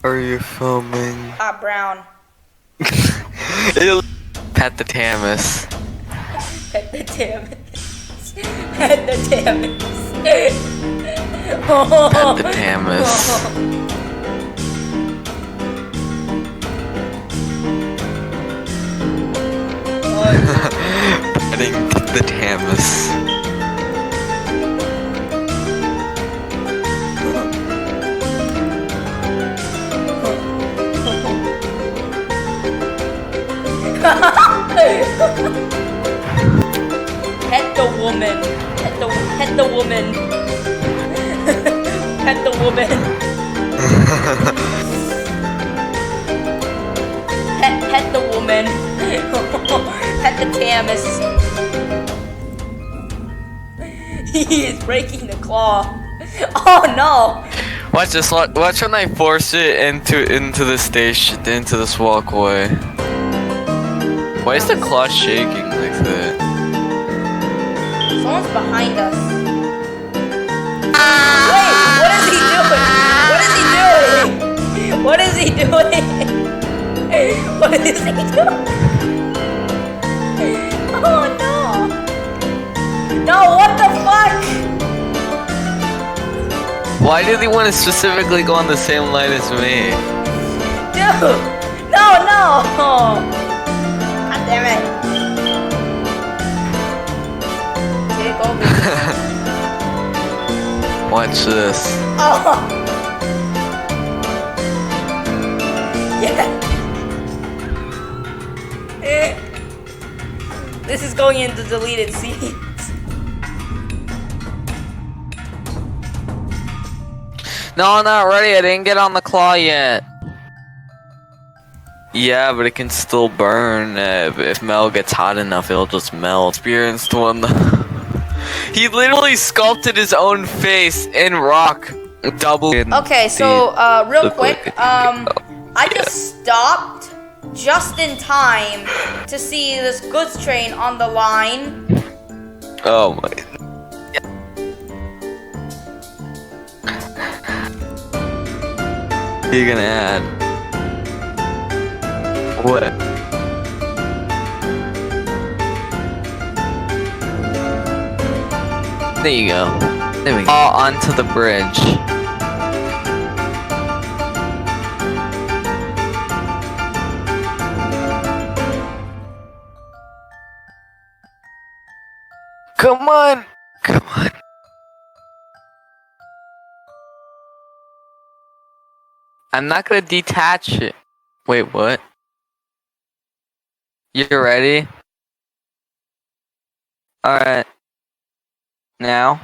are you filming? Brown. Pet the Tamus. Pet the Tamus. Pet the Tamus. Pet the Tamus. Petting the Tamus. Pet the woman. Pet the woman. Pet the woman. Pet the woman. Pet the Tamus. He is breaking the claw. Oh no! Watch this. Watch when I force it into the station, into this walkway. Why is the claw shaking like that? Someone's behind us. Wait, what is he doing? What is he doing? What is he doing? Oh no! No, what the fuck? Why did he want to specifically go on the same line as me? Dude! No, no! God damn it. Take over. Watch this. Oh! Yeah! This is going into deleted scenes. No, I'm not ready. I didn't get on the claw yet. Yeah, but it can still burn. If metal gets hot enough, it'll just melt. Experienced one. He literally sculpted his own face in rock. Double. Okay, so real quick, I just stopped just in time to see this goods train on the line. Oh my. You're gonna add what? There you go. There we go. All onto the bridge. Come on! Come on. I'm not gonna detach it. Wait, what? You ready? Alright. Now?